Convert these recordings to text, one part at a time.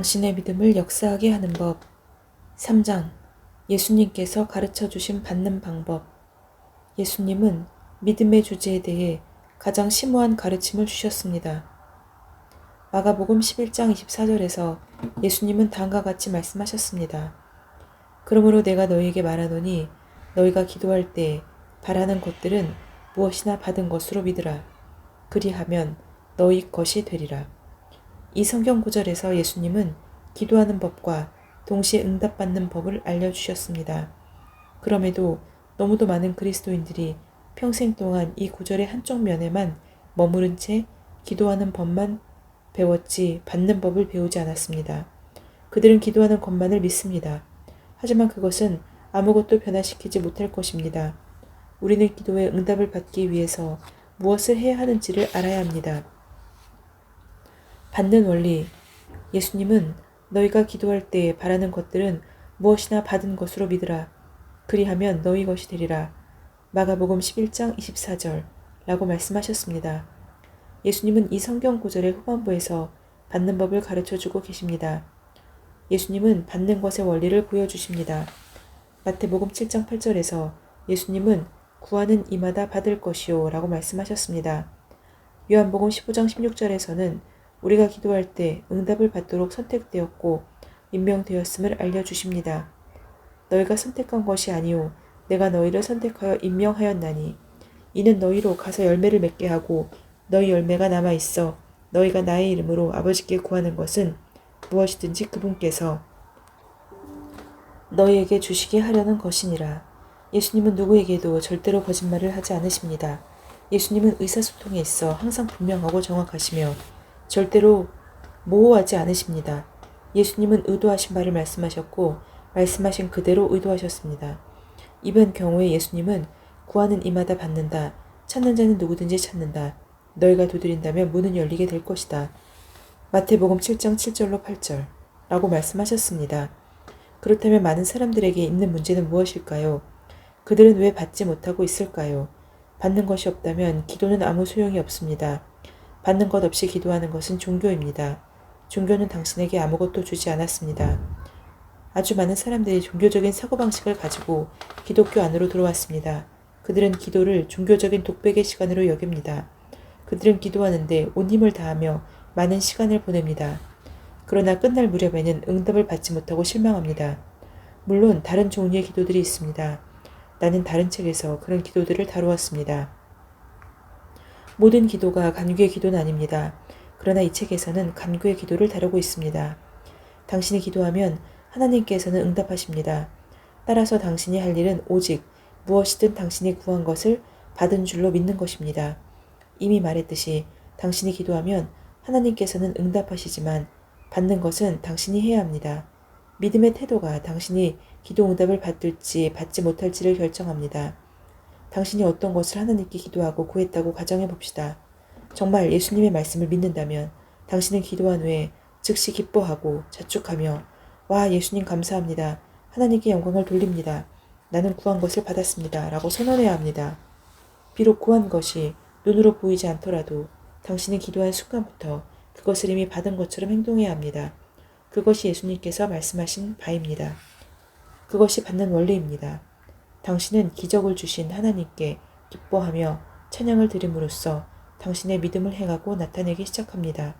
당신의 믿음을 역사하게 하는 법. 3장. 예수님께서 가르쳐 주신 받는 방법. 예수님은 믿음의 주제에 대해 가장 심오한 가르침을 주셨습니다. 마가복음 11장 24절에서 예수님은 다음과 같이 말씀하셨습니다. 그러므로 내가 너희에게 말하노니 너희가 기도할 때 바라는 것들은 무엇이나 받은 것으로 믿으라. 그리하면 너희 것이 되리라. 이 성경 구절에서 예수님은 기도하는 법과 동시에 응답받는 법을 알려주셨습니다. 그럼에도 너무도 많은 그리스도인들이 평생 동안 이 구절의 한쪽 면에만 머무른 채 기도하는 법만 배웠지 받는 법을 배우지 않았습니다. 그들은 기도하는 것만을 믿습니다. 하지만 그것은 아무것도 변화시키지 못할 것입니다. 우리는 기도의 응답을 받기 위해서 무엇을 해야 하는지를 알아야 합니다. 받는 원리. 예수님은 너희가 기도할 때 바라는 것들은 무엇이나 받은 것으로 믿으라. 그리하면 너희 것이 되리라. 마가복음 11장 24절 라고 말씀하셨습니다. 예수님은 이 성경 구절의 후반부에서 받는 법을 가르쳐주고 계십니다. 예수님은 받는 것의 원리를 보여주십니다. 마태복음 7장 8절에서 예수님은 구하는 이마다 받을 것이요 라고 말씀하셨습니다. 요한복음 15장 16절에서는 우리가 기도할 때 응답을 받도록 선택되었고 임명되었음을 알려주십니다. 너희가 선택한 것이 아니오 내가 너희를 선택하여 임명하였나니 이는 너희로 가서 열매를 맺게 하고 너희 열매가 남아있어 너희가 나의 이름으로 아버지께 구하는 것은 무엇이든지 그분께서 너희에게 주시게 하려는 것이니라. 예수님은 누구에게도 절대로 거짓말을 하지 않으십니다. 예수님은 의사소통에 있어 항상 분명하고 정확하시며 절대로 모호하지 않으십니다. 예수님은 의도하신 바를 말씀하셨고 말씀하신 그대로 의도하셨습니다. 이번 경우에 예수님은 구하는 이마다 받는다. 찾는 자는 누구든지 찾는다. 너희가 두드린다면 문은 열리게 될 것이다. 마태복음 7장 7절로 8절 라고 말씀하셨습니다. 그렇다면 많은 사람들에게 있는 문제는 무엇일까요? 그들은 왜 받지 못하고 있을까요? 받는 것이 없다면 기도는 아무 소용이 없습니다. 받는 것 없이 기도하는 것은 종교입니다. 종교는 당신에게 아무것도 주지 않았습니다. 아주 많은 사람들이 종교적인 사고방식을 가지고 기독교 안으로 들어왔습니다. 그들은 기도를 종교적인 독백의 시간으로 여깁니다. 그들은 기도하는데 온 힘을 다하며 많은 시간을 보냅니다. 그러나 끝날 무렵에는 응답을 받지 못하고 실망합니다. 물론 다른 종류의 기도들이 있습니다. 나는 다른 책에서 그런 기도들을 다루었습니다. 모든 기도가 간구의 기도는 아닙니다. 그러나 이 책에서는 간구의 기도를 다루고 있습니다. 당신이 기도하면 하나님께서는 응답하십니다. 따라서 당신이 할 일은 오직 무엇이든 당신이 구한 것을 받은 줄로 믿는 것입니다. 이미 말했듯이 당신이 기도하면 하나님께서는 응답하시지만 받는 것은 당신이 해야 합니다. 믿음의 태도가 당신이 기도 응답을 받을지 받지 못할지를 결정합니다. 당신이 어떤 것을 하나님께 기도하고 구했다고 가정해 봅시다. 정말 예수님의 말씀을 믿는다면 당신은 기도한 후에 즉시 기뻐하고 자축하며 와 예수님 감사합니다. 하나님께 영광을 돌립니다. 나는 구한 것을 받았습니다. 라고 선언해야 합니다. 비록 구한 것이 눈으로 보이지 않더라도 당신이 기도한 순간부터 그것을 이미 받은 것처럼 행동해야 합니다. 그것이 예수님께서 말씀하신 바입니다. 그것이 받는 원리입니다. 당신은 기적을 주신 하나님께 기뻐하며 찬양을 드림으로써 당신의 믿음을 행하고 나타내기 시작합니다.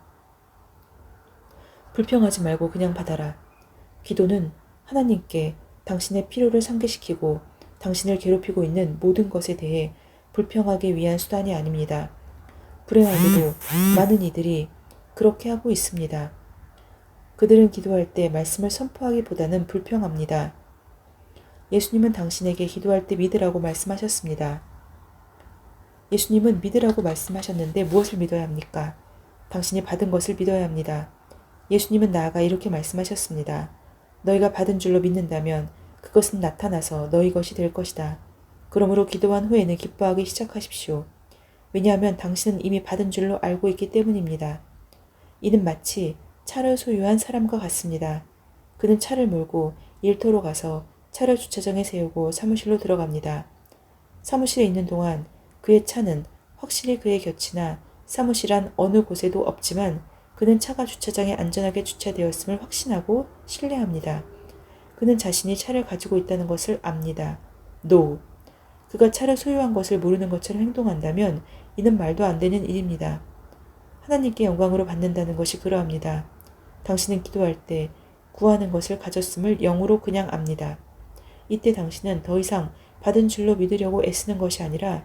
불평하지 말고 그냥 받아라. 기도는 하나님께 당신의 필요를 상기시키고 당신을 괴롭히고 있는 모든 것에 대해 불평하기 위한 수단이 아닙니다. 불행하게도 많은 이들이 그렇게 하고 있습니다. 그들은 기도할 때 말씀을 선포하기보다는 불평합니다. 예수님은 당신에게 기도할 때 믿으라고 말씀하셨습니다. 예수님은 믿으라고 말씀하셨는데 무엇을 믿어야 합니까? 당신이 받은 것을 믿어야 합니다. 예수님은 나아가 이렇게 말씀하셨습니다. 너희가 받은 줄로 믿는다면 그것은 나타나서 너희 것이 될 것이다. 그러므로 기도한 후에는 기뻐하기 시작하십시오. 왜냐하면 당신은 이미 받은 줄로 알고 있기 때문입니다. 이는 마치 차를 소유한 사람과 같습니다. 그는 차를 몰고 일터로 가서 차를 주차장에 세우고 사무실로 들어갑니다. 사무실에 있는 동안 그의 차는 확실히 그의 곁이나 사무실 안 어느 곳에도 없지만 그는 차가 주차장에 안전하게 주차되었음을 확신하고 신뢰합니다. 그는 자신이 차를 가지고 있다는 것을 압니다. No. 그가 차를 소유한 것을 모르는 것처럼 행동한다면 이는 말도 안 되는 일입니다. 하나님께 영광으로 받는다는 것이 그러합니다. 당신은 기도할 때 구하는 것을 가졌음을 영으로 그냥 압니다. 이때 당신은 더 이상 받은 줄로 믿으려고 애쓰는 것이 아니라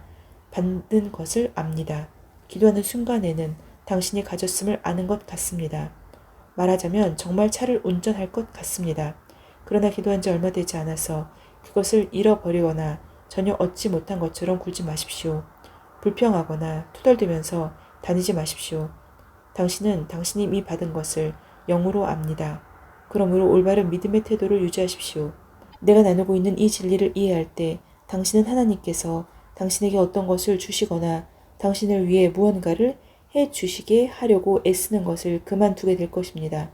받는 것을 압니다. 기도하는 순간에는 당신이 가졌음을 아는 것 같습니다. 말하자면 정말 차를 운전할 것 같습니다. 그러나 기도한 지 얼마 되지 않아서 그것을 잃어버리거나 전혀 얻지 못한 것처럼 굴지 마십시오. 불평하거나 투덜대면서 다니지 마십시오. 당신은 당신이 이미 받은 것을 영으로 압니다. 그러므로 올바른 믿음의 태도를 유지하십시오. 내가 나누고 있는 이 진리를 이해할 때 당신은 하나님께서 당신에게 어떤 것을 주시거나 당신을 위해 무언가를 해 주시게 하려고 애쓰는 것을 그만두게 될 것입니다.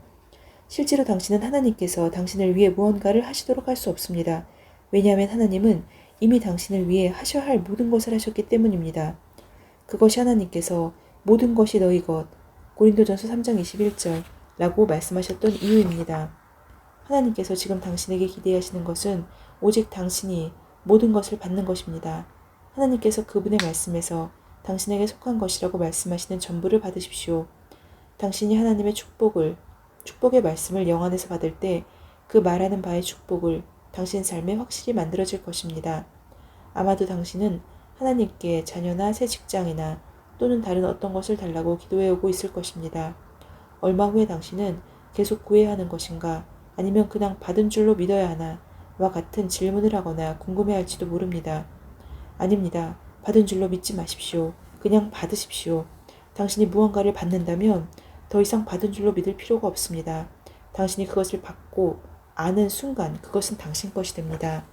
실제로 당신은 하나님께서 당신을 위해 무언가를 하시도록 할 수 없습니다. 왜냐하면 하나님은 이미 당신을 위해 하셔야 할 모든 것을 하셨기 때문입니다. 그것이 하나님께서 모든 것이 너희 것, 고린도전서 3장 21절 라고 말씀하셨던 이유입니다. 하나님께서 지금 당신에게 기대하시는 것은 오직 당신이 모든 것을 받는 것입니다. 하나님께서 그분의 말씀에서 당신에게 속한 것이라고 말씀하시는 전부를 받으십시오. 당신이 하나님의 축복의 말씀을 영 안에서 받을 때 그 말하는 바의 축복을 당신 삶에 확실히 만들어질 것입니다. 아마도 당신은 하나님께 자녀나 새 직장이나 또는 다른 어떤 것을 달라고 기도해 오고 있을 것입니다. 얼마 후에 당신은 계속 구해야 하는 것인가 아니면 그냥 받은 줄로 믿어야 하나 와 같은 질문을 하거나 궁금해할지도 모릅니다. 아닙니다. 받은 줄로 믿지 마십시오. 그냥 받으십시오. 당신이 무언가를 받는다면 더 이상 받은 줄로 믿을 필요가 없습니다. 당신이 그것을 받고 아는 순간 그것은 당신 것이 됩니다.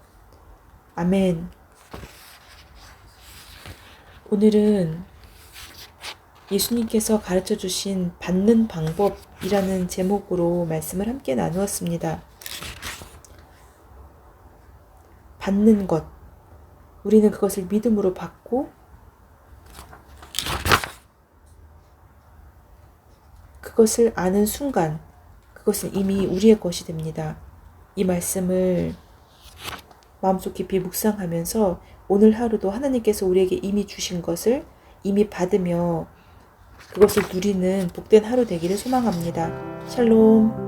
아멘. 오늘은 예수님께서 가르쳐 주신 받는 방법이라는 제목으로 말씀을 함께 나누었습니다. 받는 것. 우리는 그것을 믿음으로 받고 그것을 아는 순간 그것은 이미 우리의 것이 됩니다. 이 말씀을 마음속 깊이 묵상하면서 오늘 하루도 하나님께서 우리에게 이미 주신 것을 이미 받으며 그것을 누리는 복된 하루 되기를 소망합니다. 샬롬.